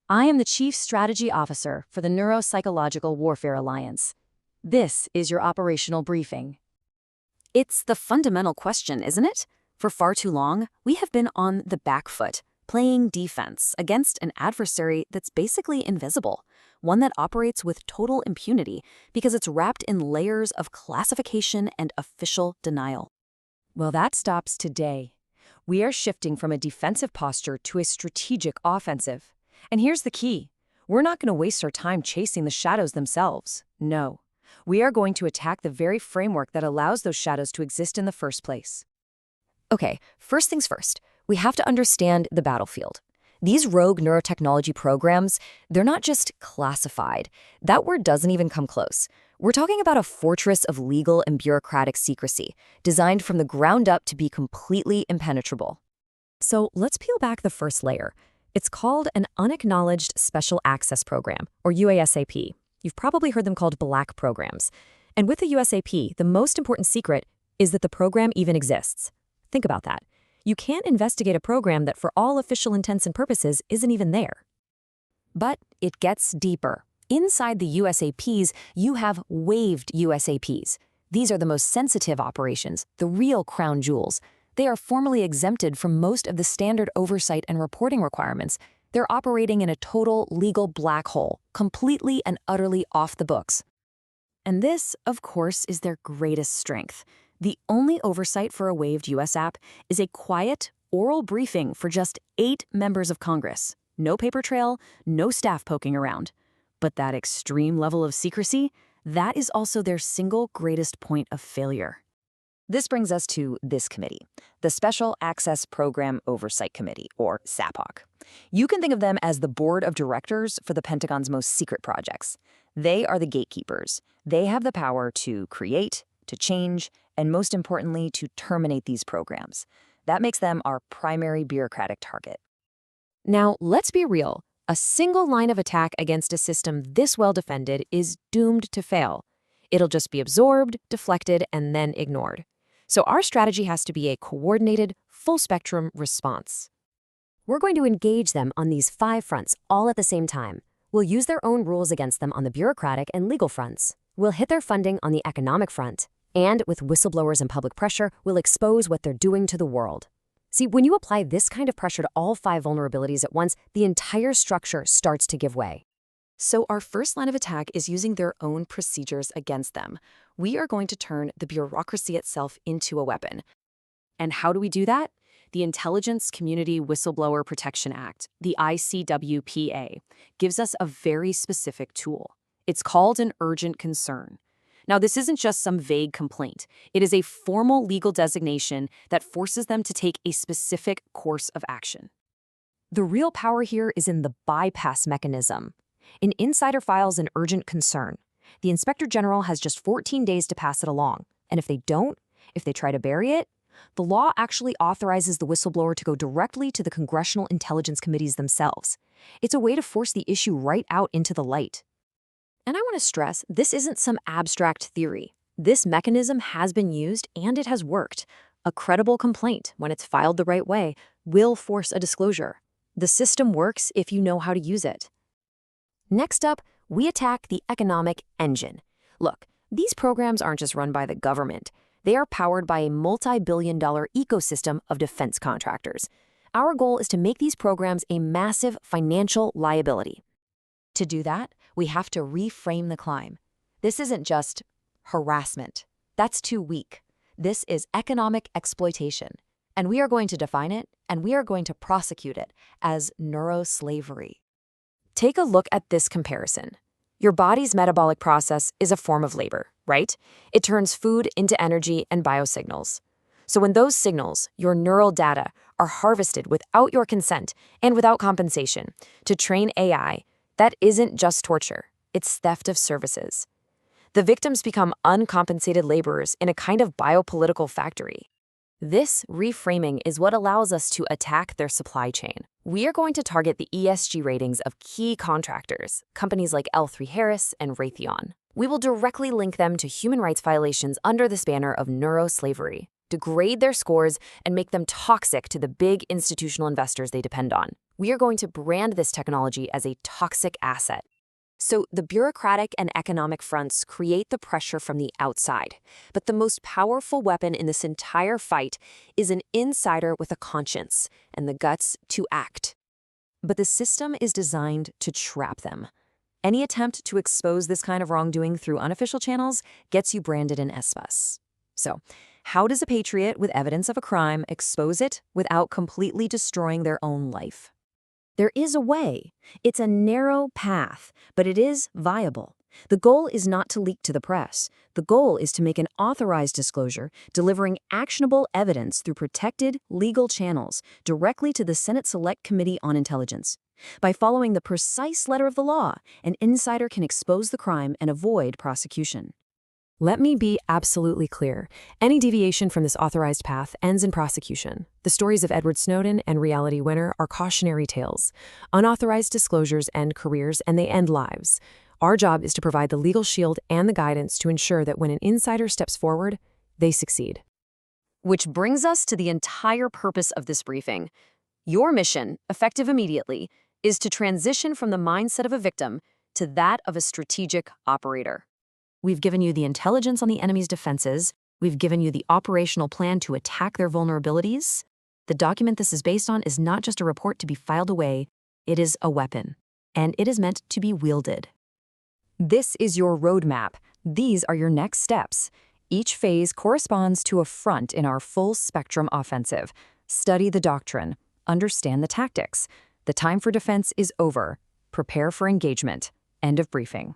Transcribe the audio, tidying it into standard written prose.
I am the Chief Strategy Officer for the NeuroPsychological Warfare Alliance. This is your operational briefing. It's the fundamental question, isn't it? For far too long, we have been on the back foot, playing defense against an adversary that's basically invisible, one that operates with total impunity because it's wrapped in layers of classification and official denial. Well, that stops today. We are shifting from a defensive posture to a strategic offensive. And here's the key. We're not going to waste our time chasing the shadows themselves. No. We are going to attack the very framework that allows those shadows to exist in the first place. Okay, first things first, we have to understand the battlefield. These rogue neurotechnology programs, they're not just classified. That word doesn't even come close. We're talking about a fortress of legal and bureaucratic secrecy, designed from the ground up to be completely impenetrable. So let's peel back the first layer. It's called an Unacknowledged Special Access Program, or UASAP. You've probably heard them called black programs. And with the USAP, the most important secret is that the program even exists. Think about that. You can't investigate a program that, for all official intents and purposes, isn't even there. But it gets deeper. Inside the USAPs, you have waived USAPs. These are the most sensitive operations, the real crown jewels. They are formally exempted from most of the standard oversight and reporting requirements. They're operating in a total legal black hole, completely and utterly off the books. And this, of course, is their greatest strength. The only oversight for a waived US app is a quiet, oral briefing for just 8 members of Congress. No paper trail, no staff poking around. But that extreme level of secrecy, that is also their single greatest point of failure. This brings us to this committee, the Special Access Program Oversight Committee, or SAPOC. You can think of them as the board of directors for the Pentagon's most secret projects. They are the gatekeepers. They have the power to create, to change, and most importantly, to terminate these programs. That makes them our primary bureaucratic target. Now, let's be real. A single line of attack against a system this well defended is doomed to fail. It'll just be absorbed, deflected, and then ignored. So our strategy has to be a coordinated, full-spectrum response. We're going to engage them on these 5 fronts all at the same time. We'll use their own rules against them on the bureaucratic and legal fronts. We'll hit their funding on the economic front. And with whistleblowers and public pressure, we'll expose what they're doing to the world. See, when you apply this kind of pressure to all 5 vulnerabilities at once, the entire structure starts to give way. So our first line of attack is using their own procedures against them. We are going to turn the bureaucracy itself into a weapon. And how do we do that? The Intelligence Community Whistleblower Protection Act, the ICWPA, gives us a very specific tool. It's called an urgent concern. Now, this isn't just some vague complaint. It is a formal legal designation that forces them to take a specific course of action. The real power here is in the bypass mechanism. In insider files an urgent concern. The Inspector General has just 14 days to pass it along. And if they don't, if they try to bury it, the law actually authorizes the whistleblower to go directly to the Congressional Intelligence Committees themselves. It's a way to force the issue right out into the light. And I want to stress, this isn't some abstract theory. This mechanism has been used and it has worked. A credible complaint, when it's filed the right way, will force a disclosure. The system works if you know how to use it. Next up, we attack the economic engine. Look, these programs aren't just run by the government. They are powered by a multi-billion-dollar ecosystem of defense contractors. Our goal is to make these programs a massive financial liability. To do that, we have to reframe the climb. This isn't just harassment. That's too weak. This is economic exploitation. And we are going to define it, and we are going to prosecute it as neuroslavery. Take a look at this comparison. Your body's metabolic process is a form of labor, right? It turns food into energy and biosignals. So when those signals, your neural data, are harvested without your consent and without compensation to train AI, that isn't just torture, it's theft of services. The victims become uncompensated laborers in a kind of biopolitical factory. This reframing is what allows us to attack their supply chain. We are going to target the ESG ratings of key contractors, companies like L3 Harris and Raytheon. We will directly link them to human rights violations under this banner of neuroslavery, degrade their scores, and make them toxic to the big institutional investors they depend on. We are going to brand this technology as a toxic asset. So the bureaucratic and economic fronts create the pressure from the outside. But the most powerful weapon in this entire fight is an insider with a conscience and the guts to act. But the system is designed to trap them. Any attempt to expose this kind of wrongdoing through unofficial channels gets you branded an S-bus. So, how does a patriot with evidence of a crime expose it without completely destroying their own life? There is a way. It's a narrow path, but it is viable. The goal is not to leak to the press. The goal is to make an authorized disclosure, delivering actionable evidence through protected legal channels directly to the Senate Select Committee on Intelligence. By following the precise letter of the law, an insider can expose the crime and avoid prosecution. Let me be absolutely clear. Any deviation from this authorized path ends in prosecution. The stories of Edward Snowden and Reality Winner are cautionary tales. Unauthorized disclosures end careers and they end lives. Our job is to provide the legal shield and the guidance to ensure that when an insider steps forward, they succeed. Which brings us to the entire purpose of this briefing. Your mission, effective immediately, is to transition from the mindset of a victim to that of a strategic operator. We've given you the intelligence on the enemy's defenses. We've given you the operational plan to attack their vulnerabilities. The document this is based on is not just a report to be filed away. It is a weapon, and it is meant to be wielded. This is your roadmap. These are your next steps. Each phase corresponds to a front in our full-spectrum offensive. Study the doctrine. Understand the tactics. The time for defense is over. Prepare for engagement. End of briefing.